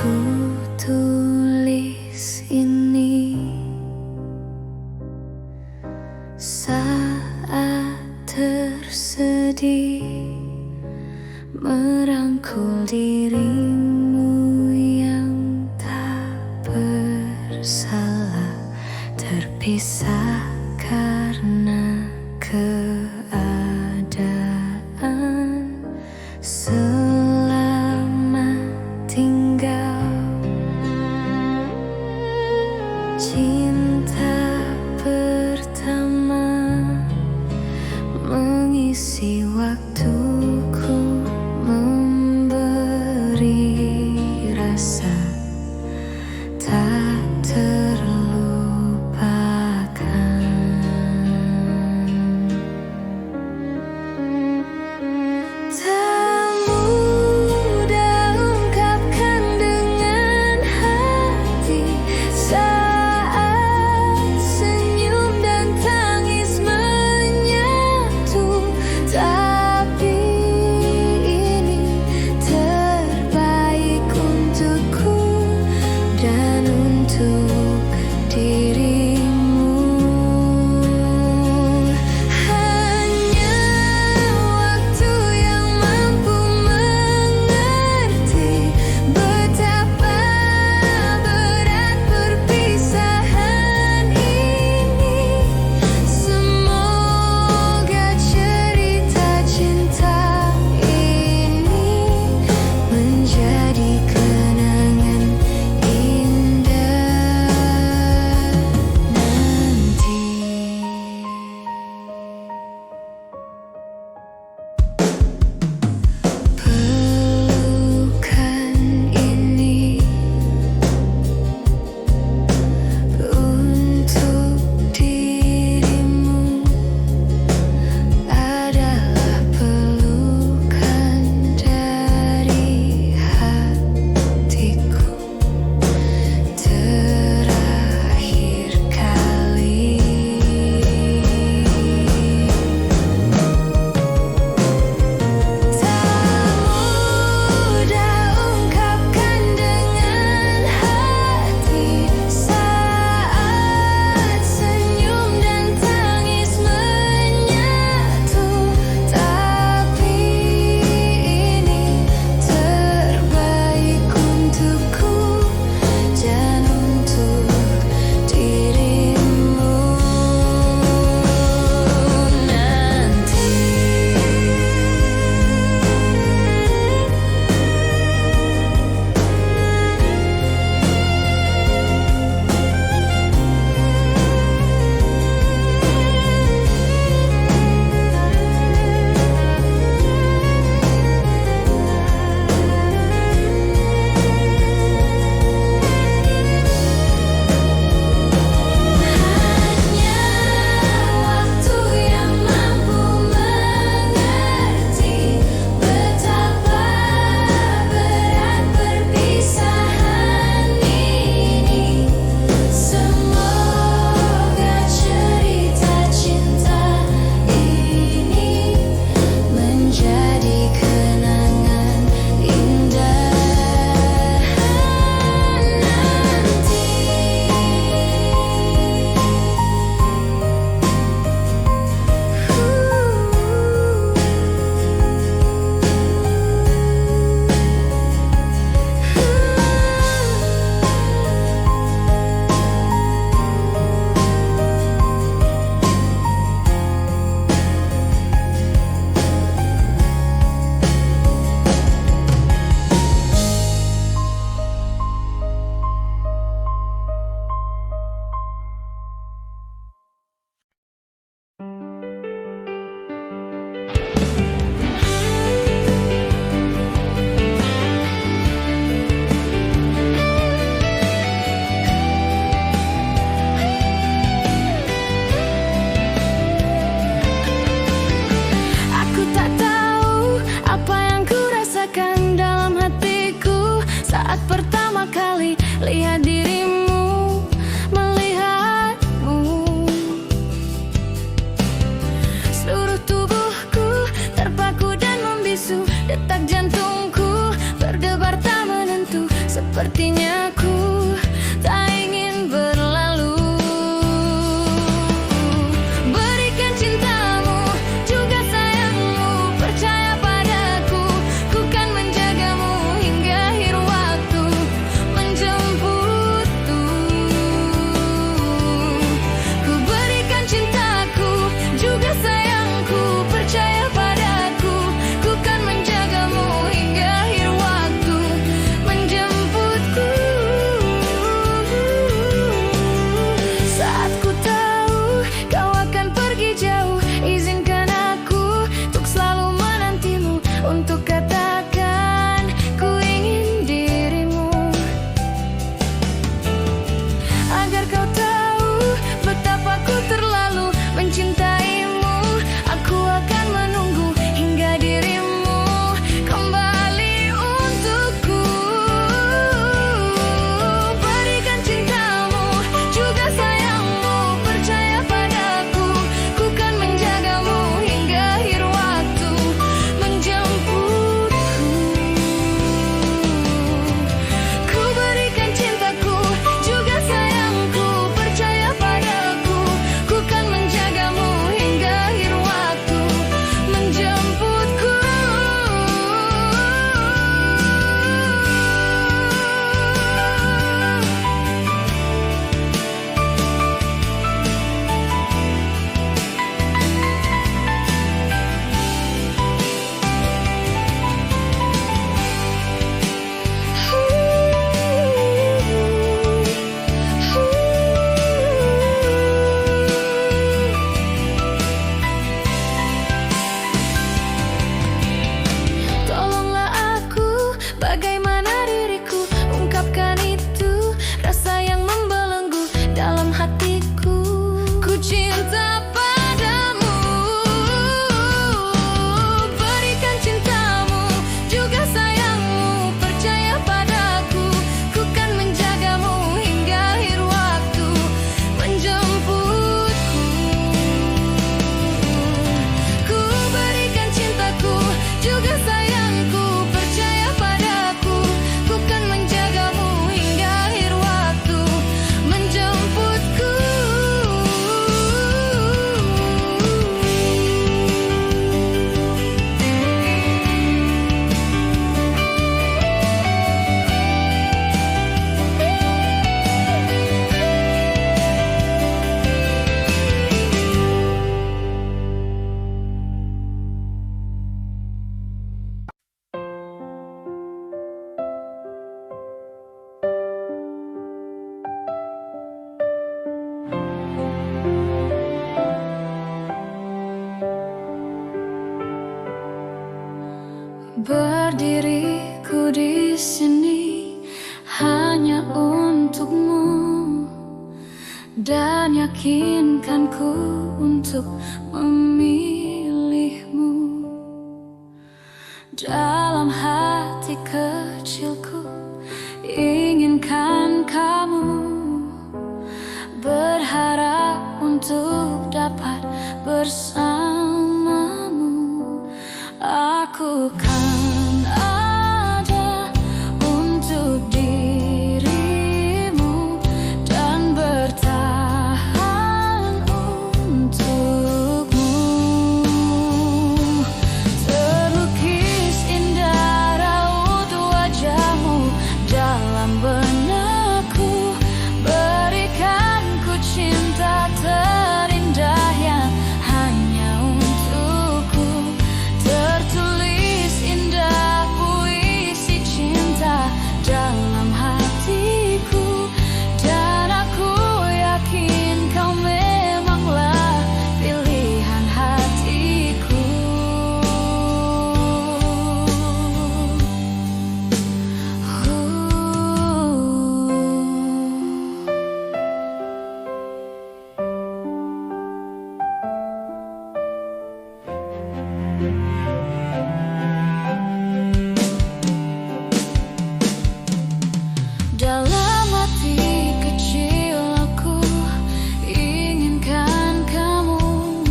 Ku tulis ini saat tersedih, merangkul dirimu yang tak bersalah, terpisah karena keadaan. Selamat tinggal, cinta pertama mengisi waktuku, memberi rasa tak terlupakan. sini hanya untukmu, dan yakinkanku untuk memilihmu. Dalam hati kecilku inginkan kamu, berharap untuk dapat bersamamu. Aku kan ada untuk dirimu dan bertahan untukmu. Terlukis indah raut wajahmu dalam benakku, berikan ku cinta terindah yang hanya untukku. Tertulis indah puisi cinta dalam hatiku, dan aku yakin kau memanglah pilihan hatiku. Dalam hati kecil aku inginkan kamu,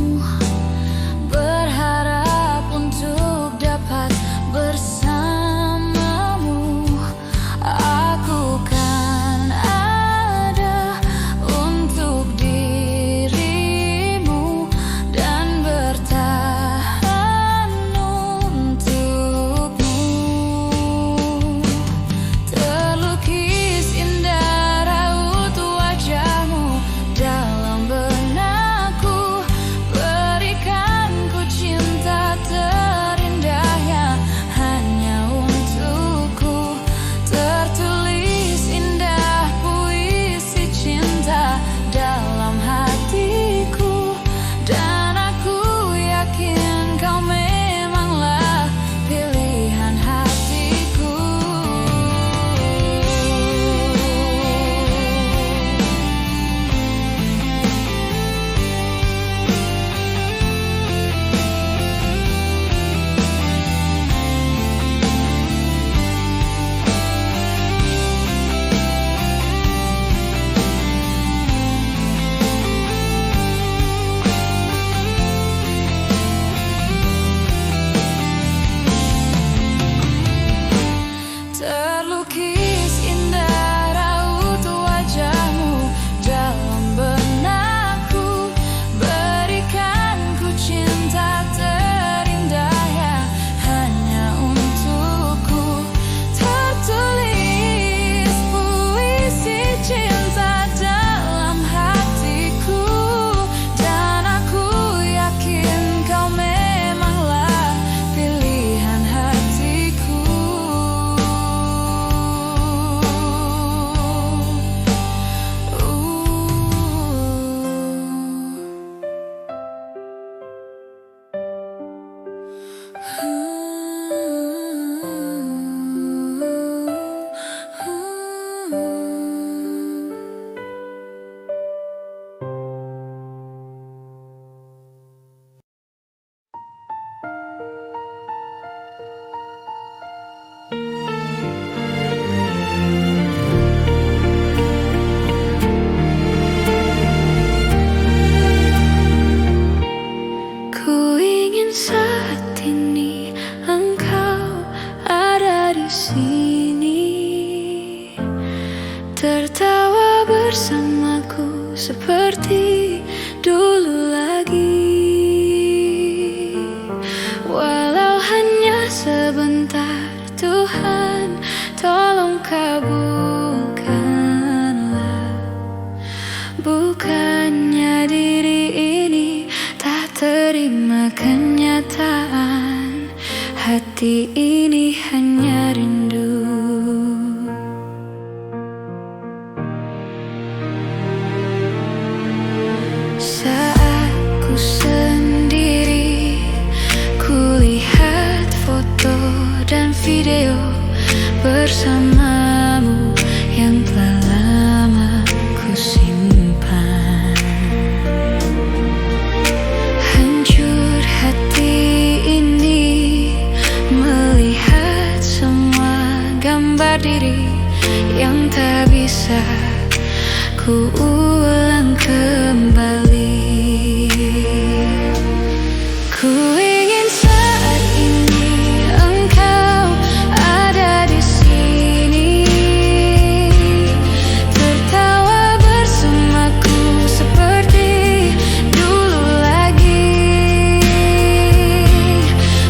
berharap untuk dapat bersamamu. Aku kan ada untuk dirimu dan bertahan untukmu. Terlukis indah raut wajahmu dalam benakku, berikan ku cinta terindah yang hanya untukku. Tertulis indah puisi cinta dalam hatiku, dan aku yakin kau memanglah pilihan hatiku. Terlukis indah raut wajahmu dalam benakku, berikan ku cinta terindah yang hanya untukku. Tertulis puisi cinta dalam hatiku, dan aku yakin kau memanglah pilihan hatiku. Ku ingin saat ini engkau ada di sini, tertawa bersamaku seperti dulu lagi. Walau hanya sebentar, Tuhan tolong kabulkanlah. Bukannya diri ini tak terima kenyataan, hati ini hanya rindu. Saat ku sendiri, ku lihat foto dan video bersamamu yang telah lama ku simpan. Hancur hati ini melihat semua gambar diri yang tak bisa ku ulang kembali. Ku ingin saat ini engkau ada di sini, tertawa bersamaku seperti dulu lagi.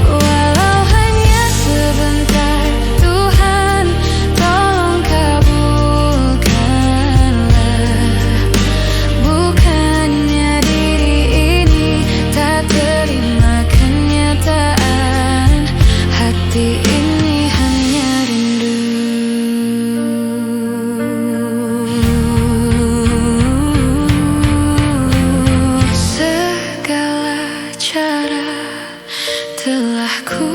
Walau hanya sebentar, Tuhan tolong kabulkanlah. Bukannya diri ini tak terima kenyataan, hati ini hanya rindu. Segala cara telah ku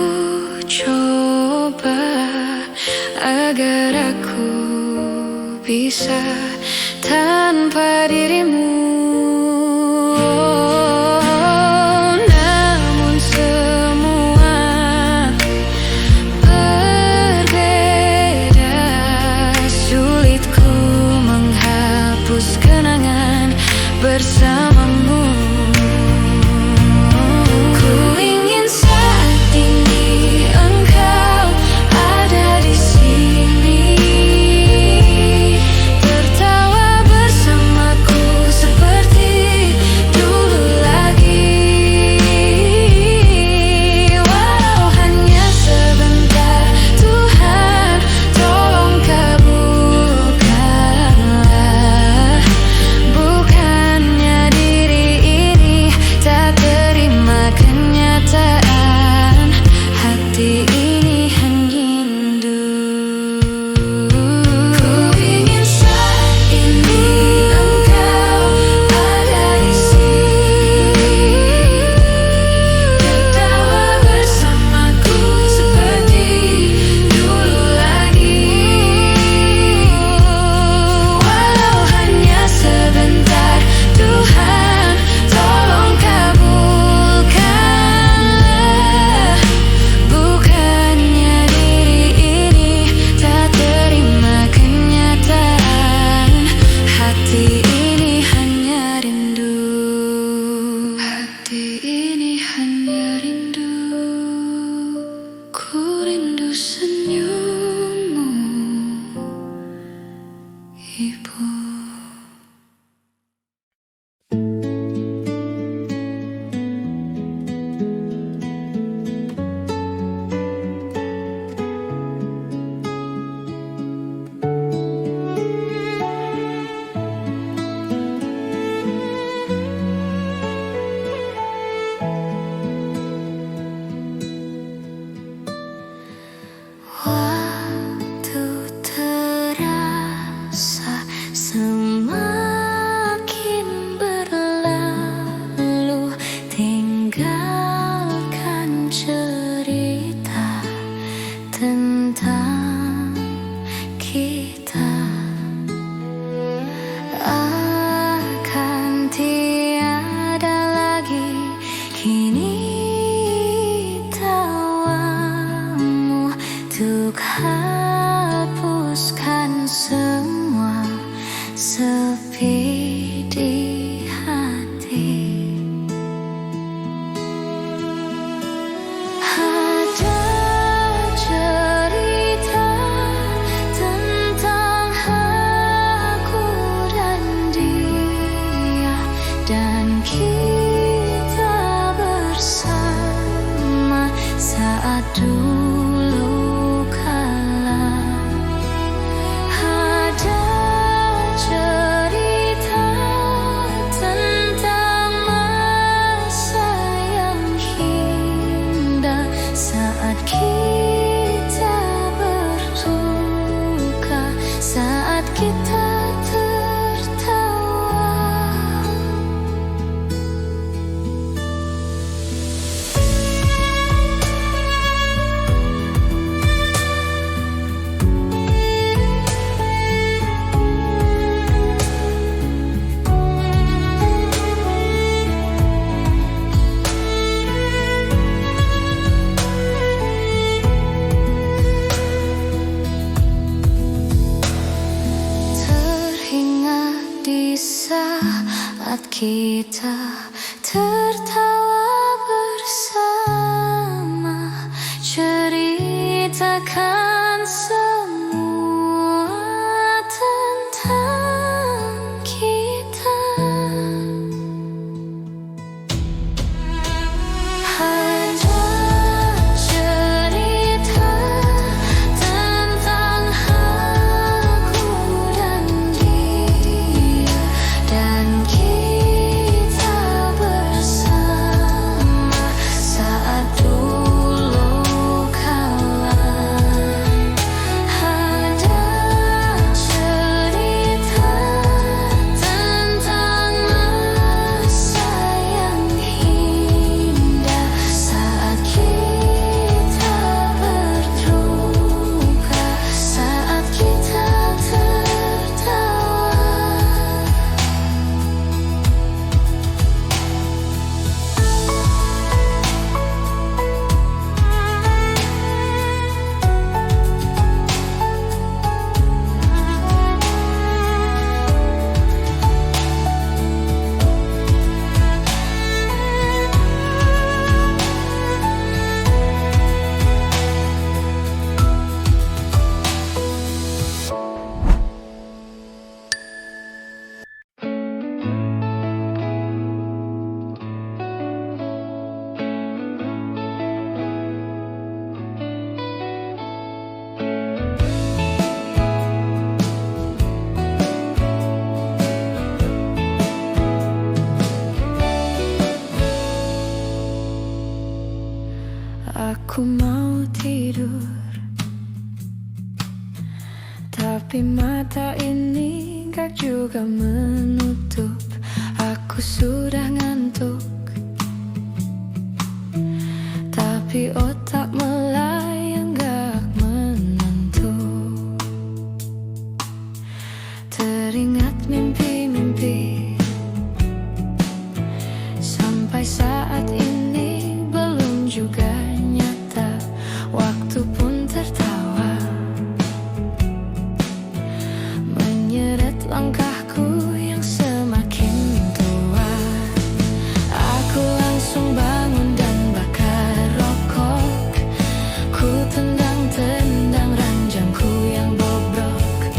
coba agar aku bisa tanpa dirimu. Namun semua berbeda, sulit ku menghapus kenangan bersamamu. Ku ingin saat ini engkau ada di sini, tertawa bersamaku seperti dulu lagi. Walau hanya sebentar, Tuhan tolong kabulkanlah. Bukannya diri ini tak terima kenyataan, hati ini hanya rindu. Ku ingin saat ini engkau ada di sini, tertawa bersamaku seperti dulu lagi. Walau hanya sebentar, Tuhan tolong kabulkanlah. Bukannya diri ini tak terima kenyataan, hati ini hanya rindu. Hati ini hanya rindu. Ku rindu senyummu, Ibu. Waktu terasa semakin berlalu, tinggalkan cerita tentang kita. Akan tiada lagi kini tawamu untuk hapuskan semua sepi di hati. Ada cerita tentang aku dan dia, dan kita bersama saat dulu kala. Ada cerita saat kita tertawa bersama, ceritakan semua tentang kita. Ada cerita tentang aku dan dia, dan kita bersama saat dulu kala. Ada cerita tentang masa yang indah saat kita berduka, saat kita tertawa. Aku mau tidur, tapi mata ini gak juga menutup. Aku sudah ngantuk, tapi otak melayang gak menentu. Teringat mimpi-mimpi sampai saat ini belum juga nyata. Waktu pun tertawa menyeret langkahku yang semakin tua. Aku langsung bangun dan bakar rokok. Ku tendang-tendang ranjangku yang bobrok.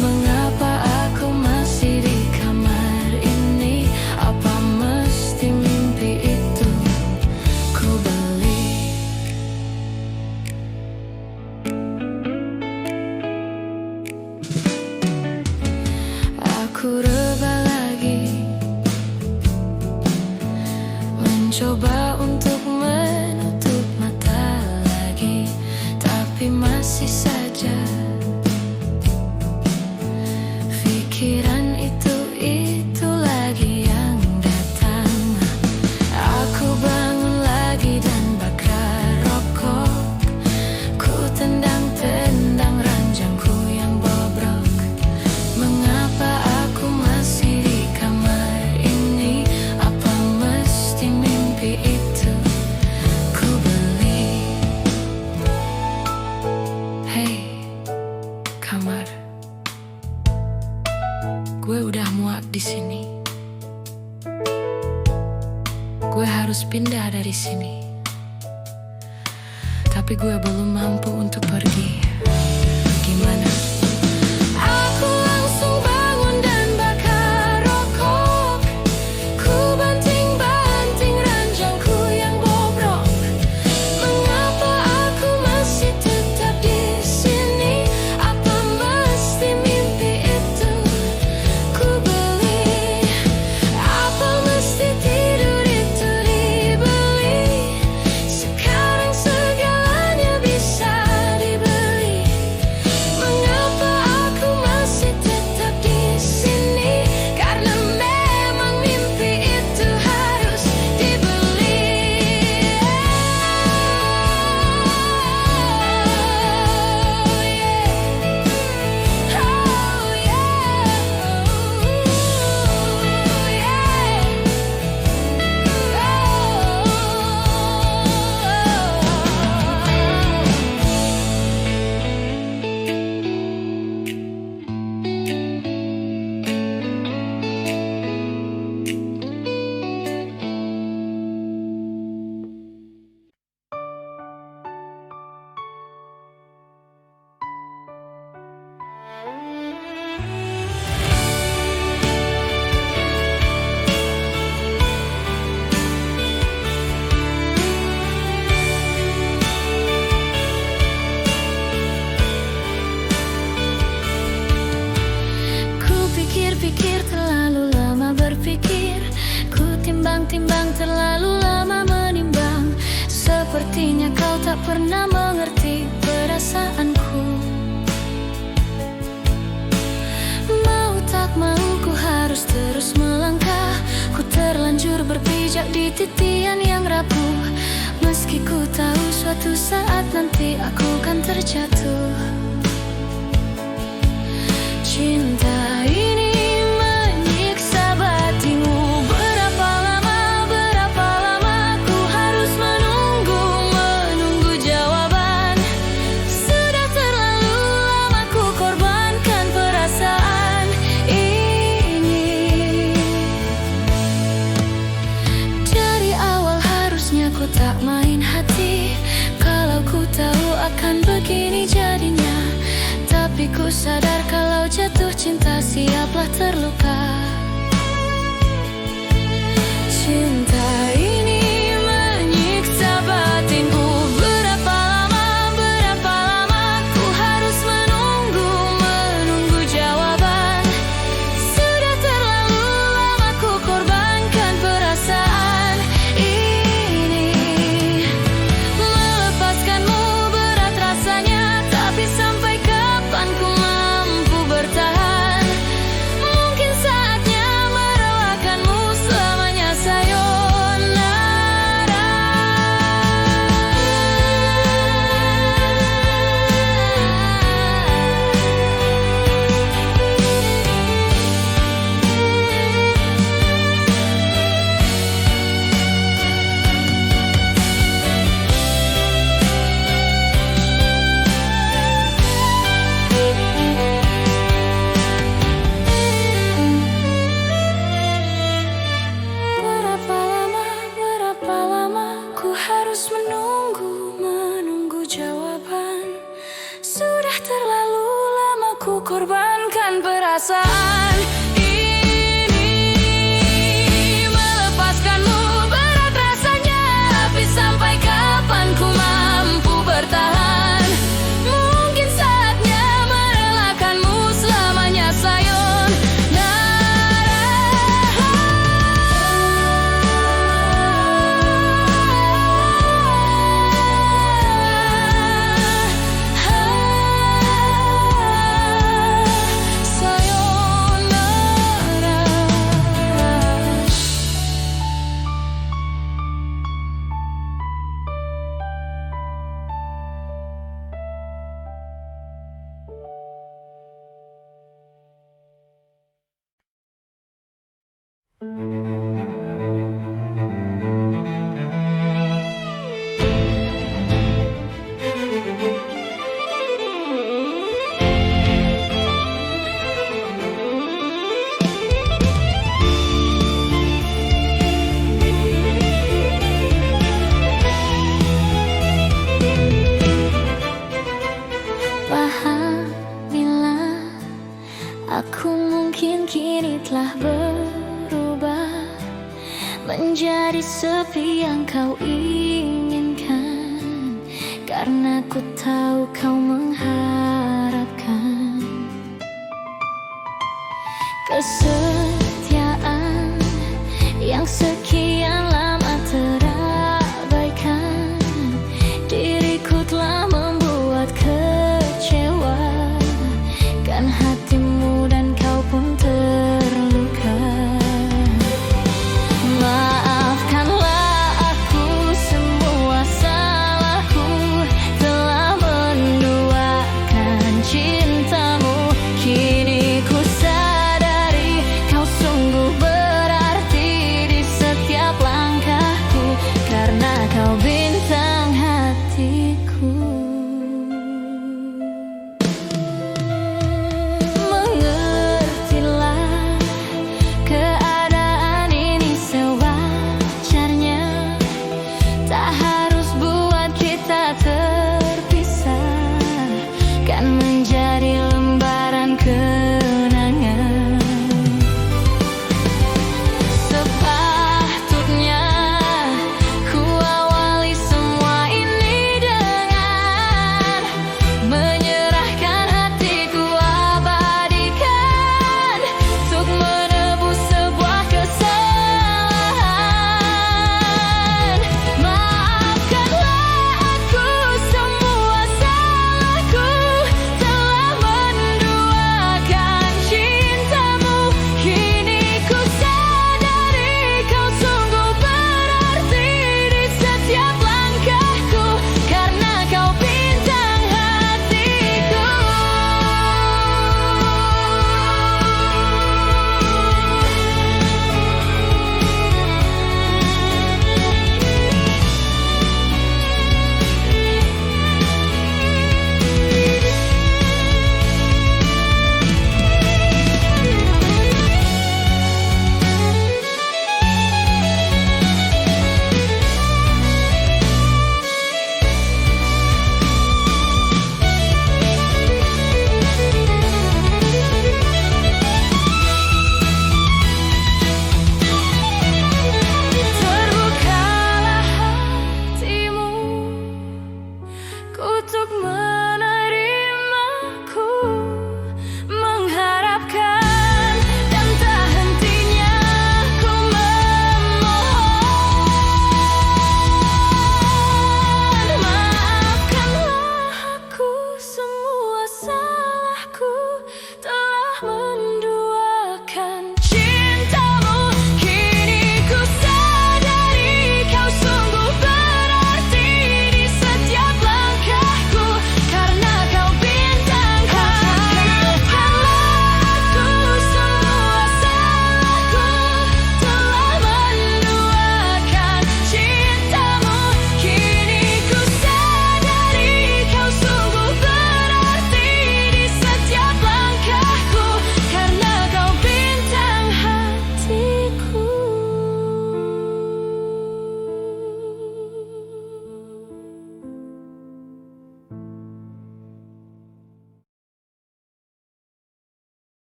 Mengapa aku masih di kamar ini? Apa mesti mimpi itu ku beli? Aku rebah lagi, mencoba untuk menutup mata lagi, tapi masih saja pikiran itu lagi yang datang. Aku bangun lagi dan bakar rokok. Ku tendang-tendang ranjangku yang bobrok. Mengapa aku masih di kamar ini? Apa mesti mimpi itu ku beli? Hei, kamar, gue udah muak di sini. Gue harus pindah dari sini, tapi gue belum mampu untuk pergi. Gimana? Aku langsung bangun dan bakar rokok. Ku banting-banting ranjangku yang bobrok. Mengapa aku masih tetap di sini? Apa mesti mimpi itu ku beli? Apa mesti tidur itu dibeli? Sekarang segalanya bisa dibeli. berpikir, terlalu lama berpikir. Ku timbang-timbang, terlalu lama menimbang. Sepertinya kau tak pernah mengerti perasaanku. Mau tak mau ku harus terus melangkah. Ku terlanjur berpijak di titian yang rapuh. Meski ku tahu suatu saat nanti aku kan terjatuh. Cinta ini menyiksa batinmu. Berapa lama ku harus menunggu jawaban. Sudah terlalu lama ku korbankan perasaan ini. Dari awal harusnya ku tak main hati. Kalau ku tahu akan begini jadinya. Tapi ku sadar kalau jatuh cinta siaplah terluka. Cinta ini menyiksa batinku. Berapa lama ku harus menunggu jawaban. Sudah terlalu lama ku korbankan perasaan ini. Melepaskanmu berat rasanya, tapi sampai kapan ku mampu bertahan? Mungkin saatnya merelakanmu selamanya, sayonara. Berapa lama ku harus menunggu jawaban. Sudah terlalu lama ku korbankan perasaan ini. Melepaskanmu berat rasanya, tapi sampai kapan ku mampu bertahan? Mungkin saatnya merelakanmu selamanya, sayonara. Pahamilah, aku mungkin kini telah berubah menjadi sepi yang kau inginkan. Karena ku tahu kau mengharapkan kesetiaan yang sekian lama terabaikan. Diriku telah membuat kecewa, kan hatimu dan kau pun terluka. Maafkanlah aku, semua salahku telah menduakan cintamu. Kini ku sadari kau sungguh berarti di setiap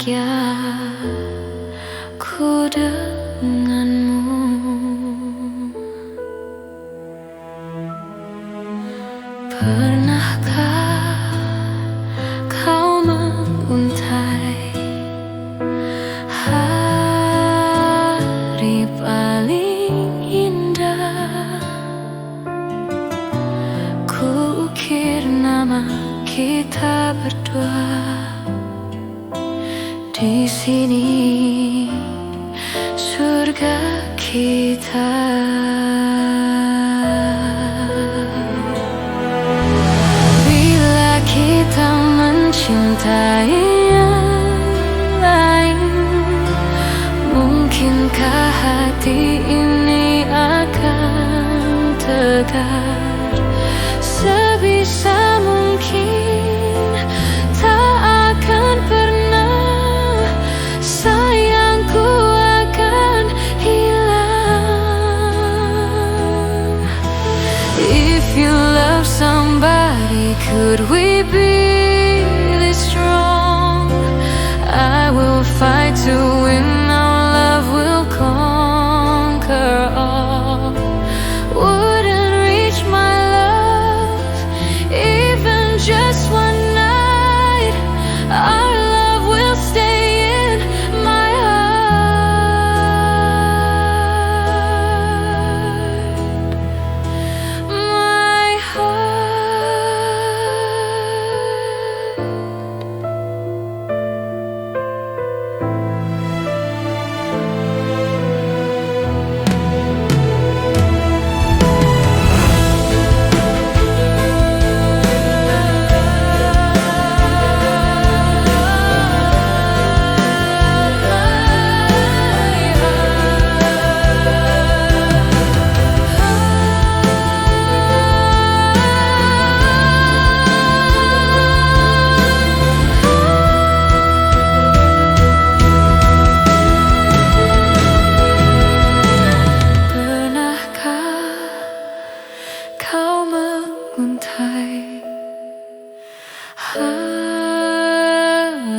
bahagia ku denganmu. Pernahkah kau menguntai hari paling indah? Ku ukir nama kita berdua di sini, surga kita. Bila kita mencintai yang lain, mungkinkah hati ini akan tegar? Sebisa mungkin tak akan pernah sayangku akan hilang. If you love somebody, could we be this strong? I will fight to win, our love will conquer all. Wouldn't reach my just one night, our love will stay in my heart. My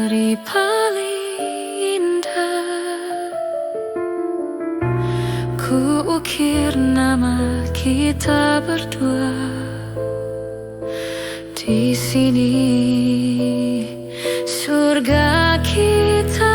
hari paling indah, ku ukir nama kita berdua di sini, surga kita.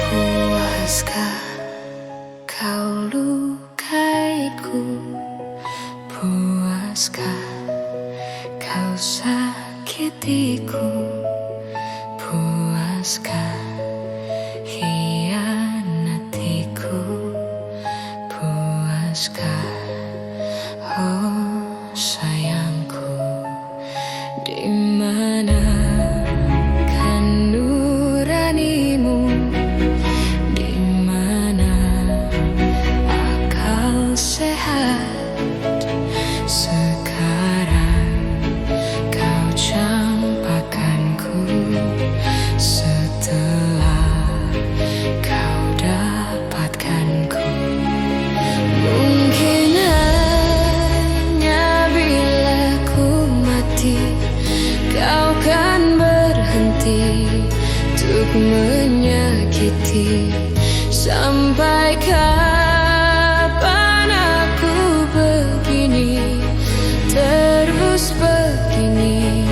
Puaskah kau lukaiku? Puaskah kau sakitiku? Puaskah hianatiku? Puaskah, oh sayangku, di mana menyakiti. Sampai kapan aku begini, terus begini,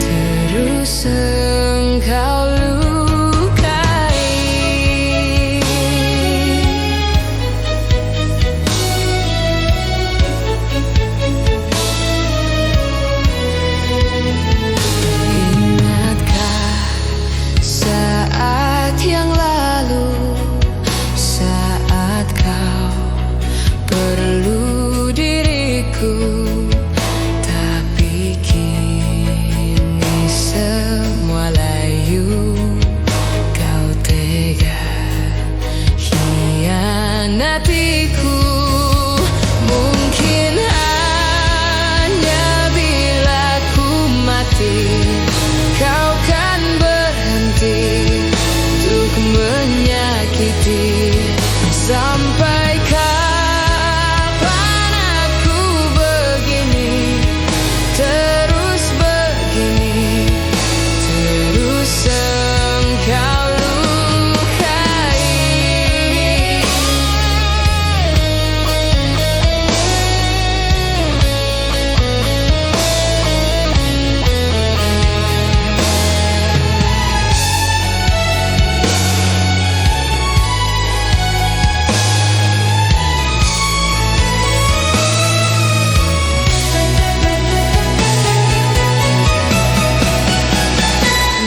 terus engkau lukai. Ingatkah saat yang lalu, saat kau perlu diriku, tapi kini semua layu. Kau tega hianatiku. Mungkin hanya bila ku mati, kau kan berhenti untuk menyakiti. Sampai kapan aku begini, terus begini, terus engkau lukai.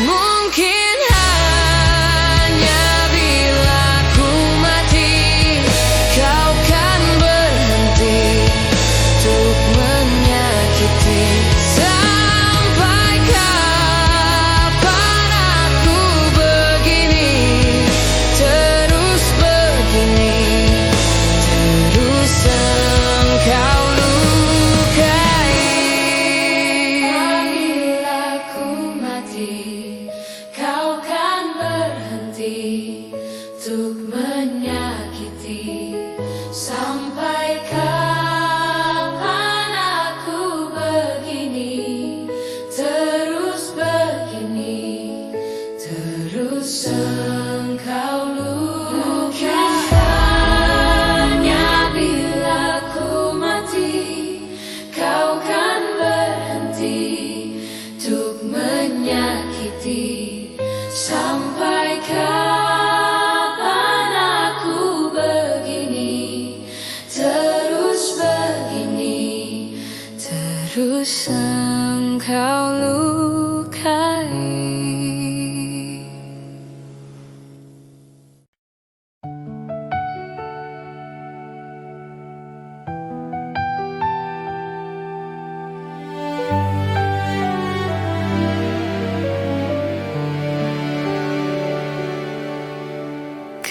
Mungkin hanya bila ku mati, kau kan berhenti untuk menyakiti. Sampai kapan aku begini, terus begini, terus engkau lukai. Bila ku mati, kau kan berhenti untuk menyakiti. Sampai kapan aku begini, terus begini, terus engkau lukai. Hanya bila ku mati, kau kan berhenti untuk menyakiti. Sampai kapan aku begini, terus begini, terus engkau lukai.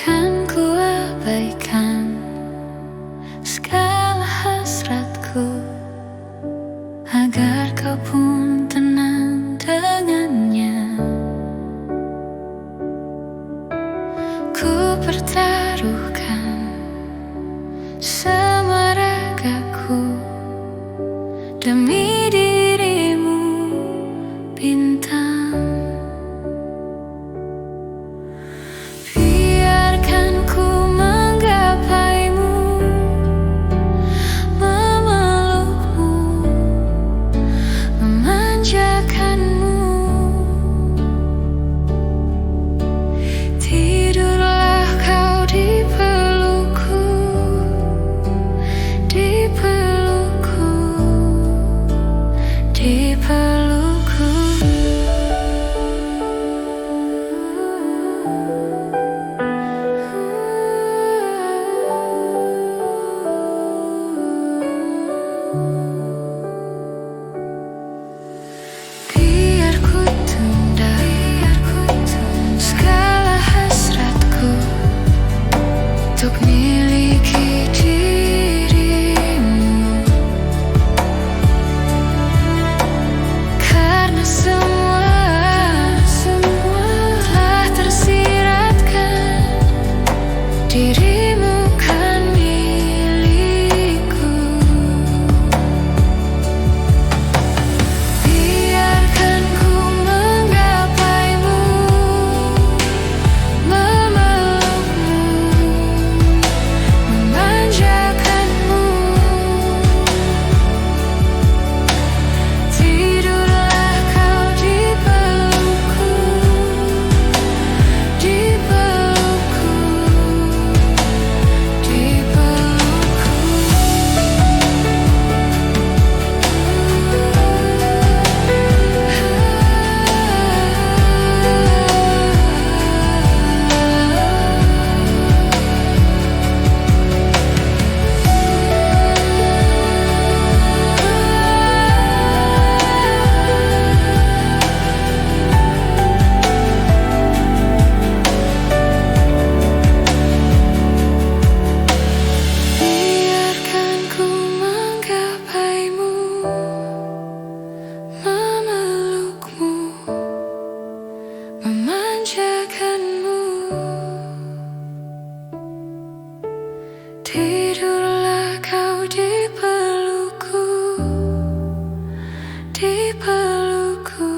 Kan ku abaikan segala hasratku, agar kau pun tenang dengannya. Ku pertaruhkan semua ragaku demi dirimu, bintang. Biarkan ku menggapaimu, memelukmu, memanjakanmu. Tidurlah kau di pelukku, di pelukku, di pelukku. Biar ku tunda segala hasratku untuk miliki dirimu. pelukku,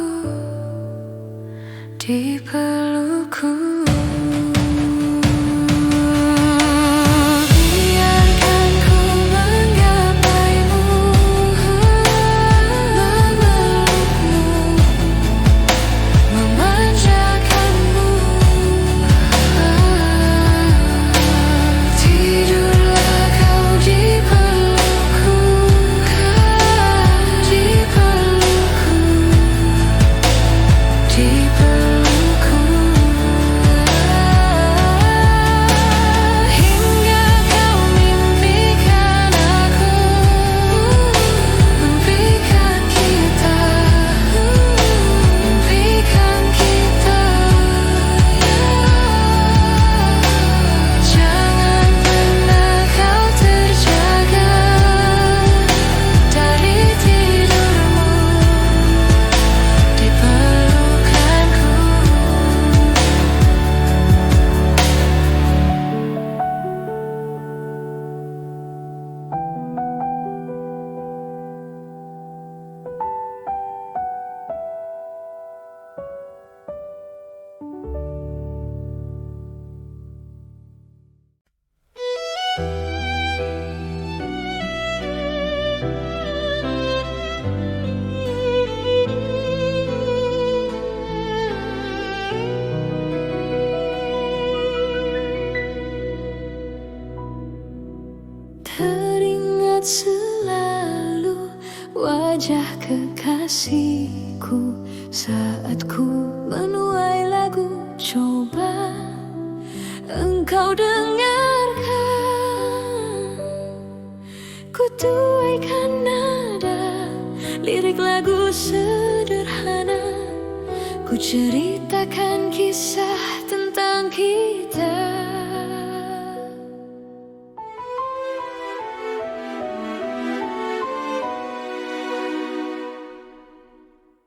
di pelukku. Biarkan ku menggapaimu, memelukmu, memanjakanmu. Tidurlah kau di pelukku, di pelukku, di pelukku. Hingga kau mimpikan aku, mimpikan kita, mimpikan kita. Jangan pernah kau terjaga dari tidurmu di pelukanku. Teringat selalu wajah kekasihku saat ku menuai lagu. Coba engkau dengarkan, ku tuaikan nada lirik lagu sederhana. Ku ceritakan kisah tentang kita.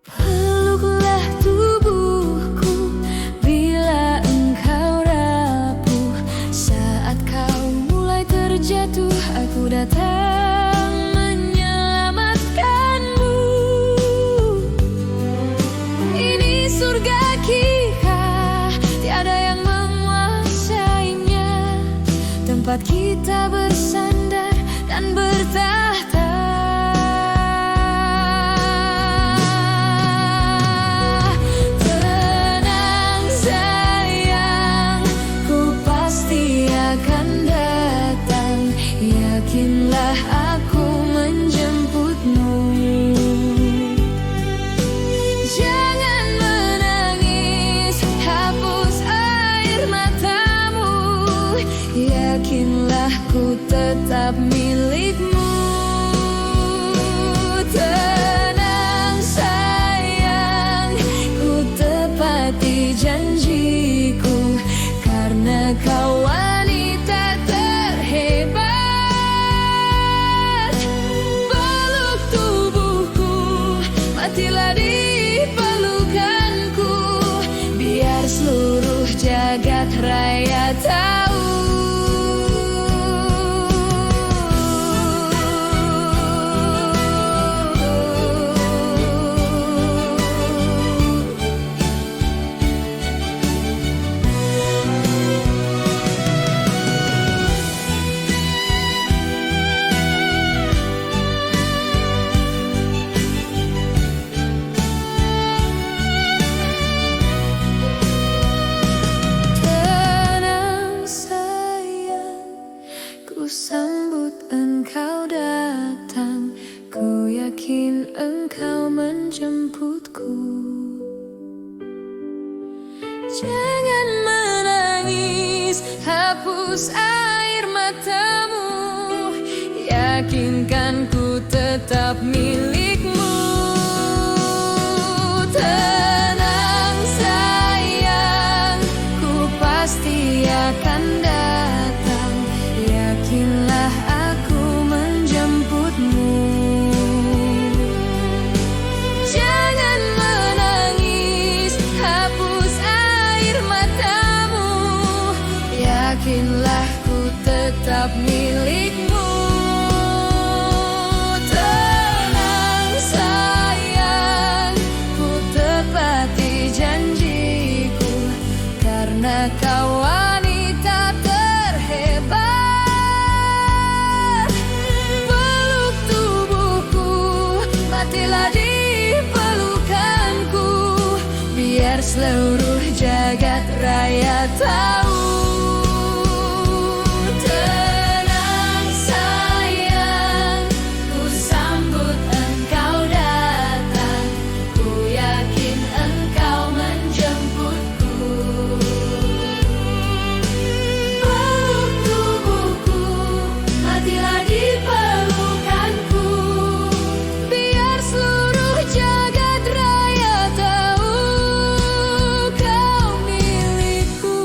Peluklah tubuhku bila engkau rapuh. Saat kau mulai terjatuh, aku datang menyelamatkanmu. Ini surga kita, tiada yang menguasainya. Tempat kita bersandar dan bertahta. Tenang sayang, ku pasti akan datang. Yakinlah aku menjemputmu. Jangan menangis, hapus air matamu. Yakinlah ku tetap milikmu. Tenang sayang, ku tepati janjiku, karena kau wanita terhebat. Peluk tubuhku, matilah di pelukanku, biar seluruh jagat raya tahu. Tenang sayang, ku sambut engkau datang. Ku yakin engkau menjemputku. Jangan menangis, hapus air matamu. Yakinkan ku tetap milikmu. Tenang sayang, ku pasti akan datang. Yakinlah aku menjemputmu. Jangan menangis, hapus air matamu. Yakinlah ku tetap milikmu. Tenang seluruh jagat raya tahu. Tenang sayang, ku sambut engkau datang, ku yakin engkau menjemputku. Peluk tubuhku, matilah di pelukanku, biar seluruh jagat raya tahu kau milikku.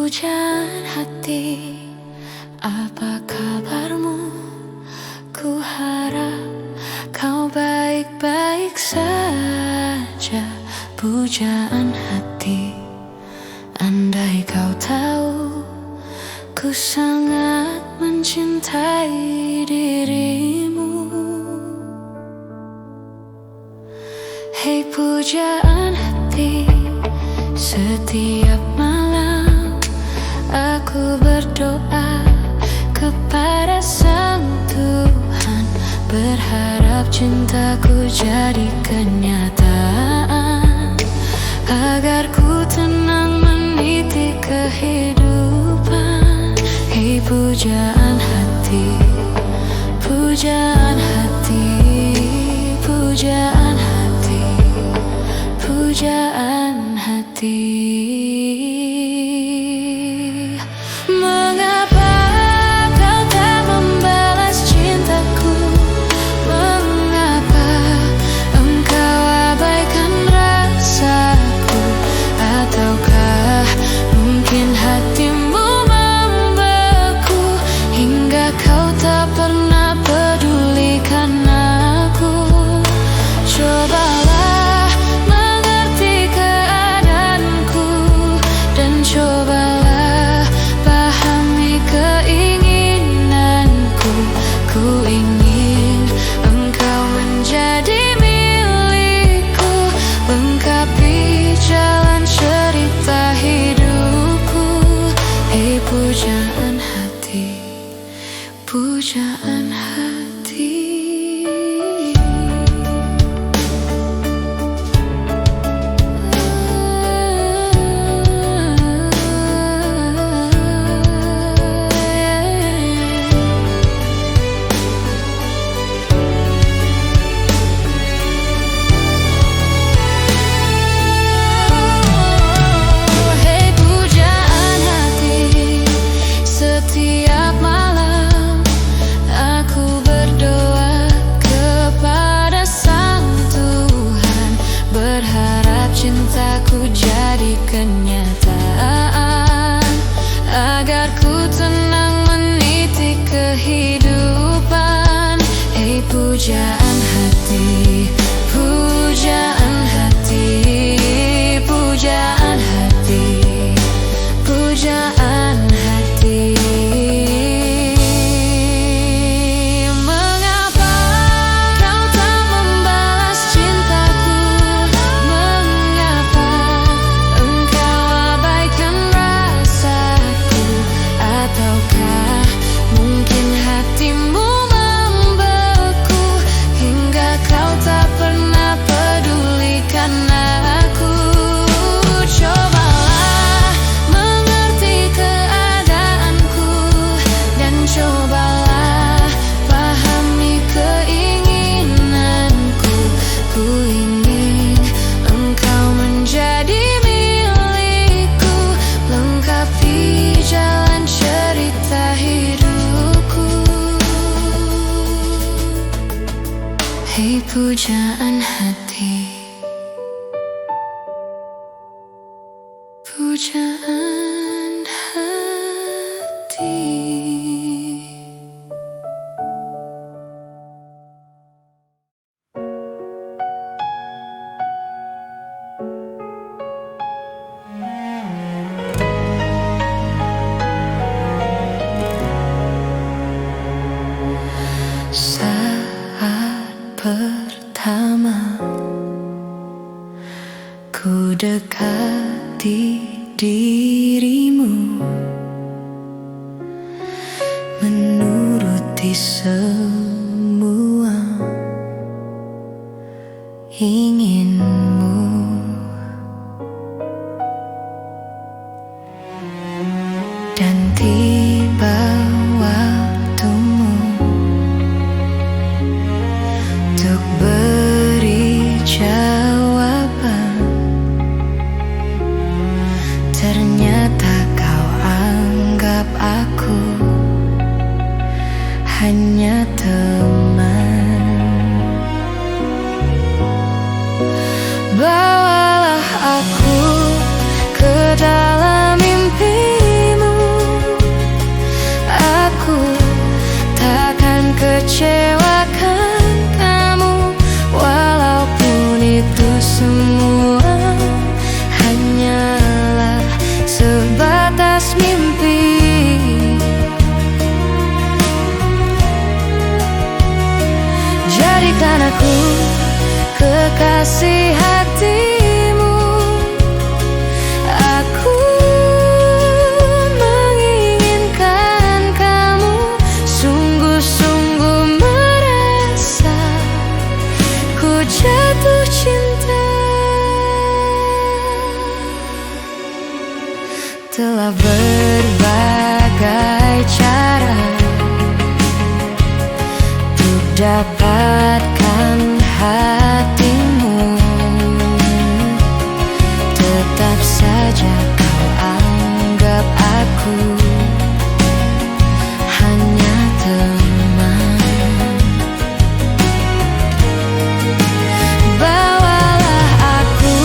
pujaan hati, apa kabarmu? Ku harap kau baik-baik saja. Pujaan hati, andai kau tahu ku sangat mencintai dirimu. Hei pujaan hati, setiap malam aku berdoa kepada Sang Tuhan, berharap cintaku jadi kenyataan, agar ku tenang meniti kehidupan. Hei pujaan hati, pujaan hati, pujaan hati, pujaan hati. Mengapa kau tak membalas cintaku? Mengapa engkau abaikan rasaku? Ataukah mungkin hatimu membeku hingga kau tak pernah pedulikan aku? Cobalah mengerti keadaanku dan cobalah pahami keinginanku. Ku ingin engkau menjadi milikku, lengkapi jalan cerita hidupku. Hei pujaan hati, pujaan hati. Hei pujaan hati, setiap malam aku berdoa kepada Sang Tuhan, berharap cintaku jadi kenyataan, agar ku tenang meniti kehidupan. Hei pujaan hati, pujaan hati, pujaan hati, pujaan hati. Mengapa kau tak membalas cintaku? Mengapa engkau abaikan rasaku? Ataukah mungkin hatimu membeku hingga kau tak pernah pedulikan aku? Cobalah mengerti keadaanku dan cobalah pahami keinginanku. Ku ingin engkau menjadi milikku, lengkapi jalan cerita hidupku. Hei pujaan hati, pujaan hati. Saat pertama ku dekati dirimu, menuruti semua inginmu, dan tiba waktumu untuk beri jawaban. Ternyata kau anggap aku hanya teman. semua hanyalah sebatas mimpi. Jadikan aku kekasih hatimu. Aku menginginkan kamu, sungguh-sungguh merasa ku jatuh cinta. Telah berbagai cara untuk dapatkan hatimu, tetap saja kau anggap aku hanya teman. Bawalah aku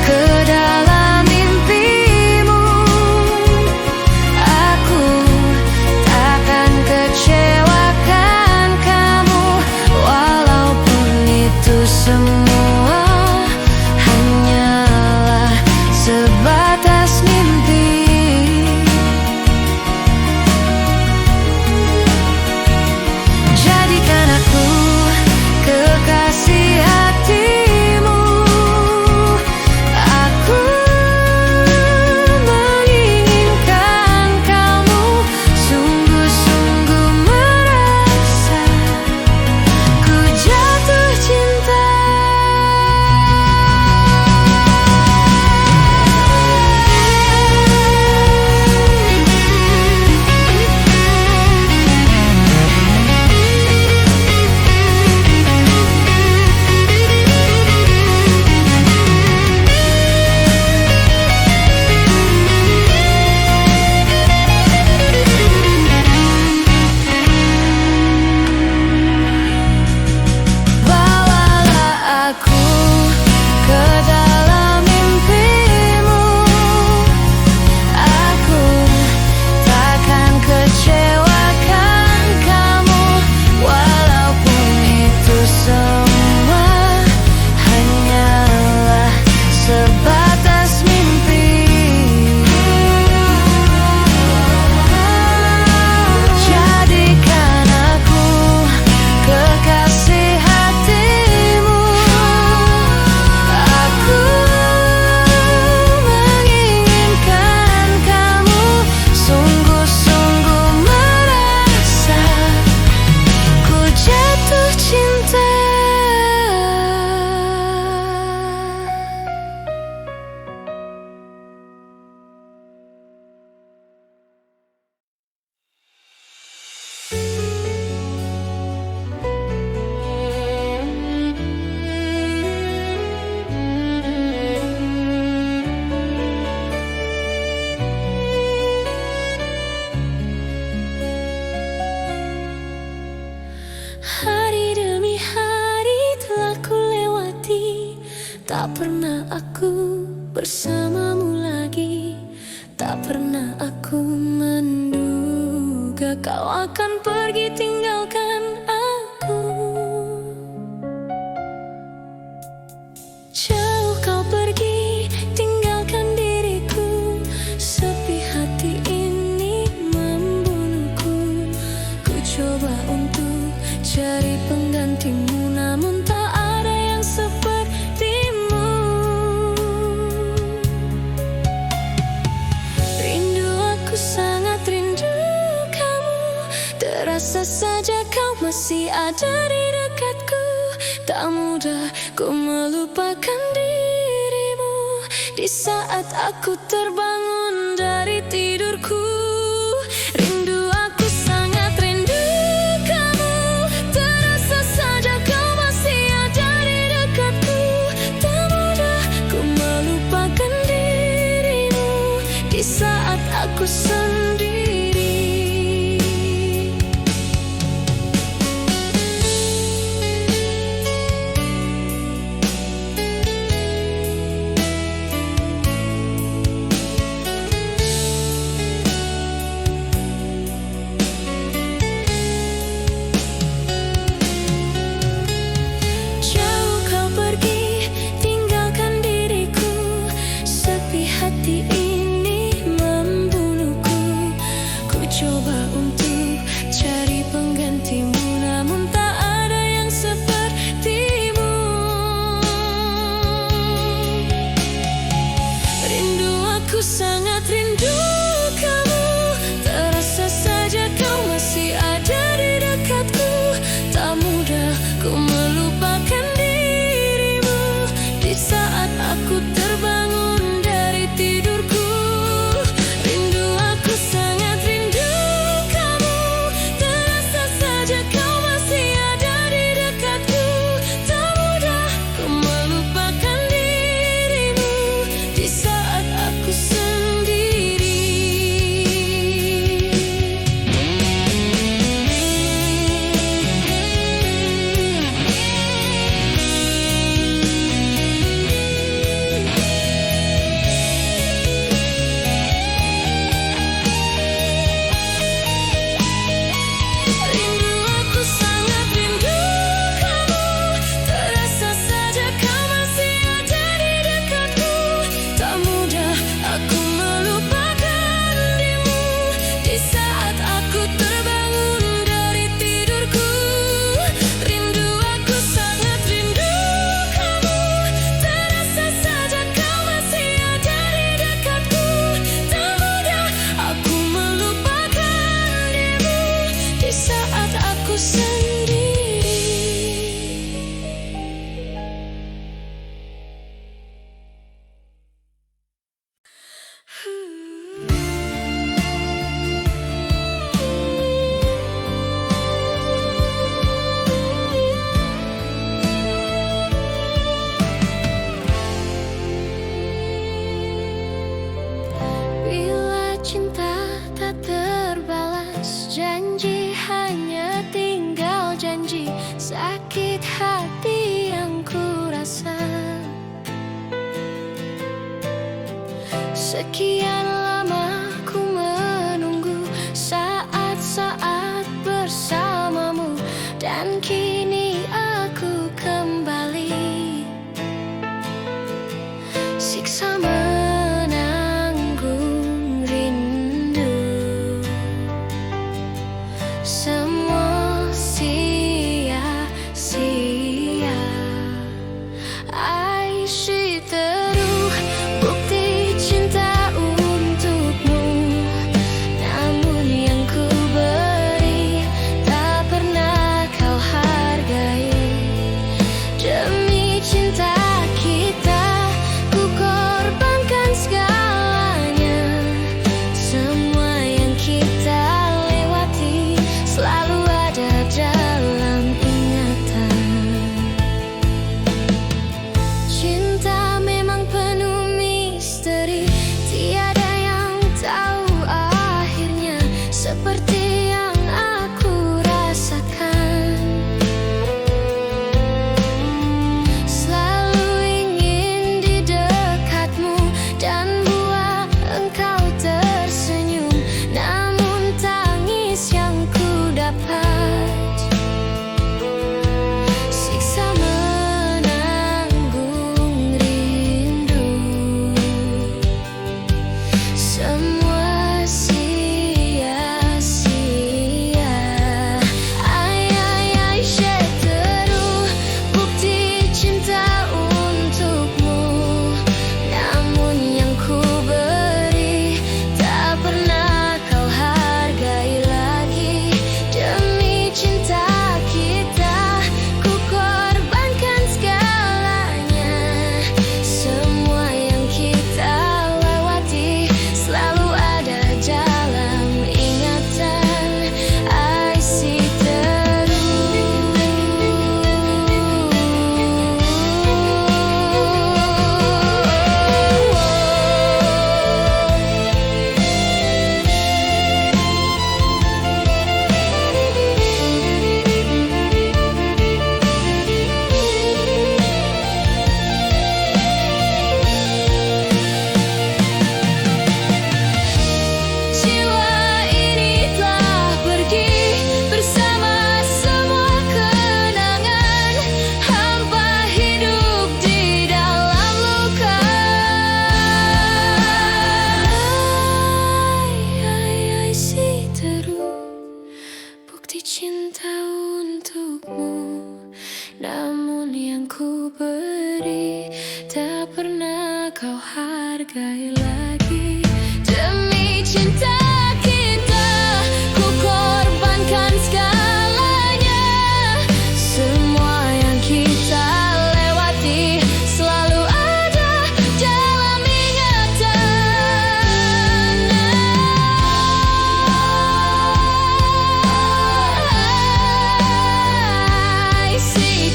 ke dalam mimpimu. Aku takkan kecewakan kamu, walaupun itu semua hanyalah sebatas mimpi. Jadikan aku kekasih hatimu. Aku menginginkan kamu, sungguh-sungguh merasa ku jatuh cinta. Bawalah aku ke dalam mimpimu. Aku takkan kecewakan kamu, walaupun itu semua hanyalah sebatas mimpi. Jadikan aku kekasih hatimu. Aku menginginkan kamu, sungguh-sungguh merasa ku jatuh cinta. Hari demi hari telah ku lewati, tak pernah aku bersamamu lagi. Tak pernah aku menduga kau akan pergi tinggalkan aku. Jauh kau pergi tinggalkan diriku, sepi hati ini membunuhku. Ku coba untuk cari penggantimu, namun tak ada yang sepertimu. Rindu, aku sangat rindu kamu. Terasa saja kau masih ada di dekatku. Tak mudah ku melupakan dirimu di saat aku terbangun dari tidurku. Rindu, aku sangat rindu kamu. Terasa saja kau masih ada di dekatku. Tak mudah ku melupakan dirimu di saat aku sendiri. Sekian lama ku menunggu saat-saat bersamamu, dan kini aku kembali siksa menanggung rindu. Semua sia-sia. I see teruh bukti cinta untukmu, namun yang ku beri tak pernah kau hargai. Demi cinta kita ku korbankan segalanya. Semua yang kita lewati selalu ada dalam ingatan. Cinta memang penuh misteri, tiada yang tahu akhirnya, seperti yang aku rasakan. Selalu ingin di dekatmu dan buat engkau tersenyum, namun tangis yang ku dapat siksa menanggung rindu. Semua sia-sia. Ay, seteruh bukti cinta untukmu, namun yang ku beri tak pernah kau hargai lagi. Demi cinta kita ku korbankan segalanya. Semua yang kita lewati selalu ada dalam ingatan. I see jiwa ini telah pergi bersama semua kenangan, hampa hidup di dalam luka. I see teruh bukti cinta untukmu, namun yang ku beri tak pernah kau hargai lagi. Demi cinta kita ku korbankan segalanya. Semua yang kita lewati selalu ada dalam ingatan. I see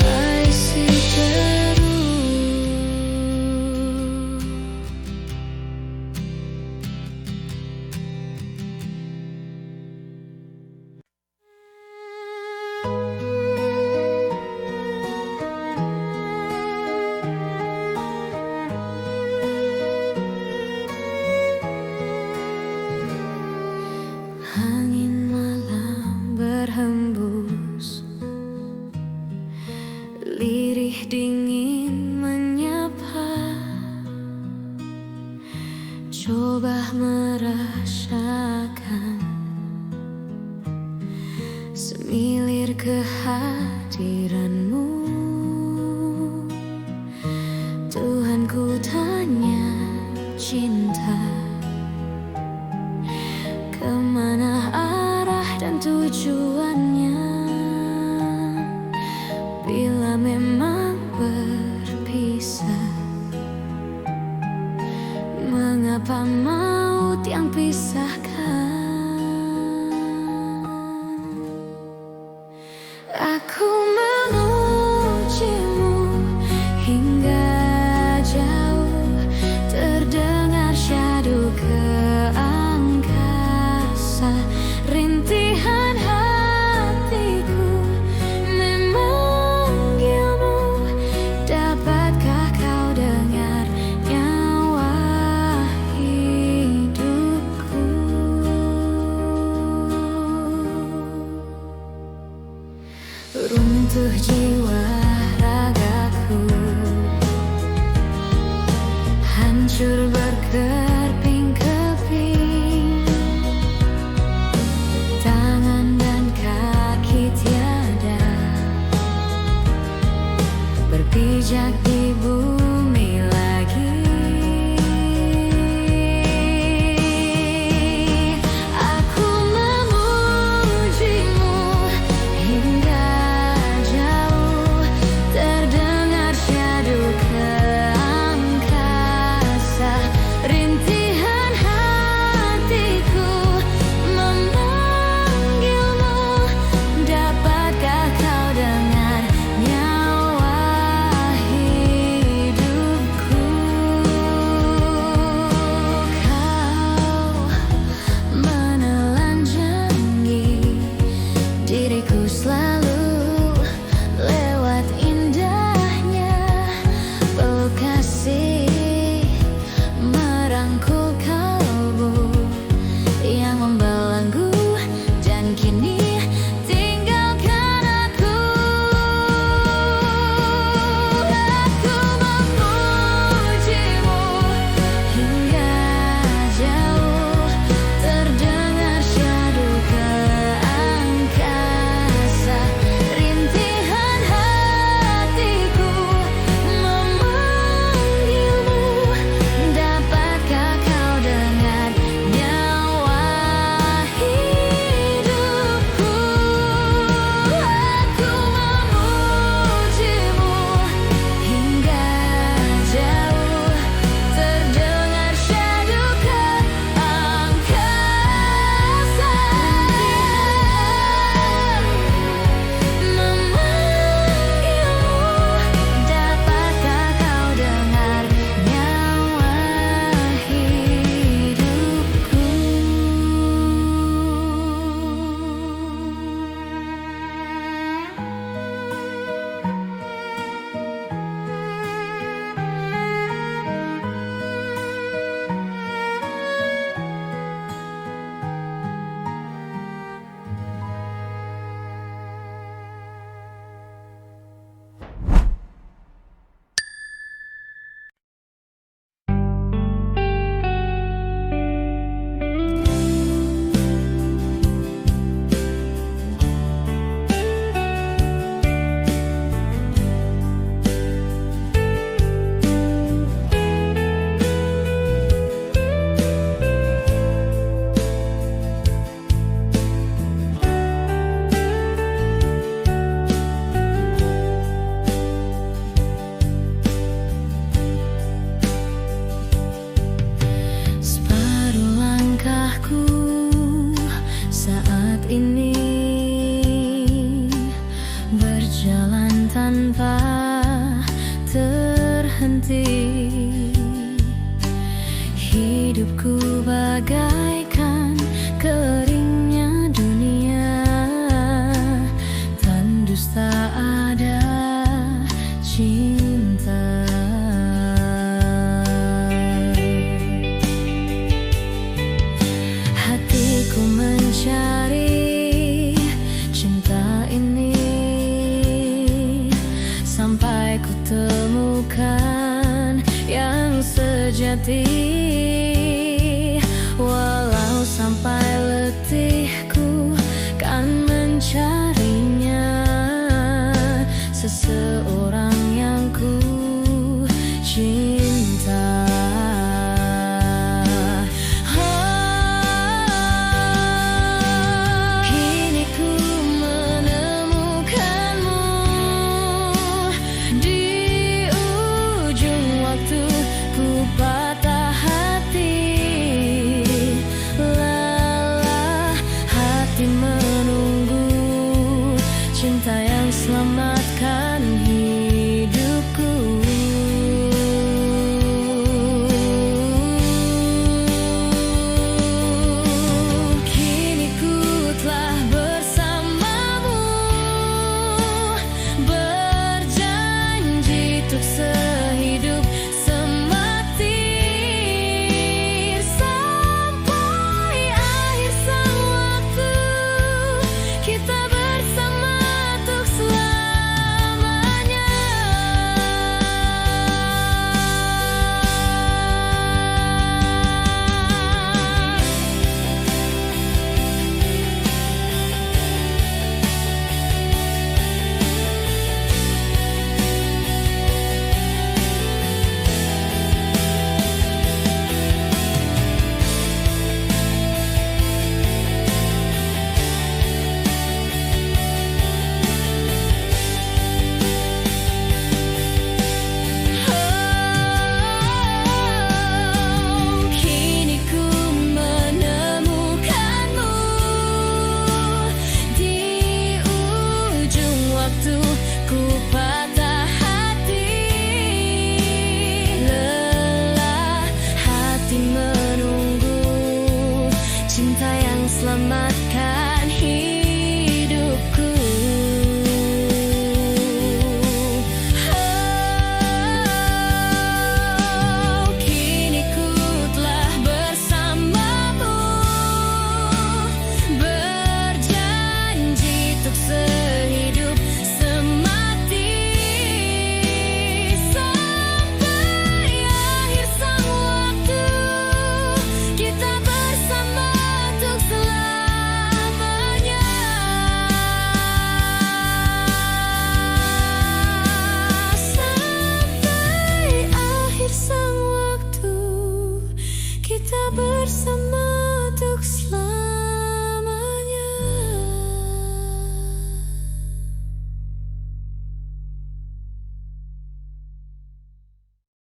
I see angin malam berhembus, lirih dingin menyapa. Coba merasakan semilir kehadiranmu. Tuhan ku tanya cinta, kemana arah dan tujuannya? Bila memang berpisah, mengapa maut yang pisahkan? Aku memujimu hingga jauh, terdengar syadu ke angkasa. terlancur berkeping-keping, tangan dan kaki tiada berpijak di bumi lagi. Aku memujimu hingga jauh, terdengar syahdu ke angkasa. Rintihan hatiku memanggilmu, dapatkah kau dengar nyawa hidupku? Kau menelanjangi diriku selalu lewat indahnya peluk kasih, merangkul kalbu yang membelenggu dan kini tinggalkan aku. Aku memujimu hingga jauh, terdengar syahdu ke angkasa. Rintihan hatiku memanggilmu, dapatkah kau dengar nyawa hidupku? Aku memujimu hingga jauh, terdengar syahdu ke angkasa. Memanggilmu, dapatkah kau dengar nyawa hidupku? Separuh langkahku saat ini berjalan tanpa terhenti. Hidupku bagaikan keringnya dunia, tandus tak ada cinta. Hatiku mencari cinta ini sampai ku temukan yang sejati.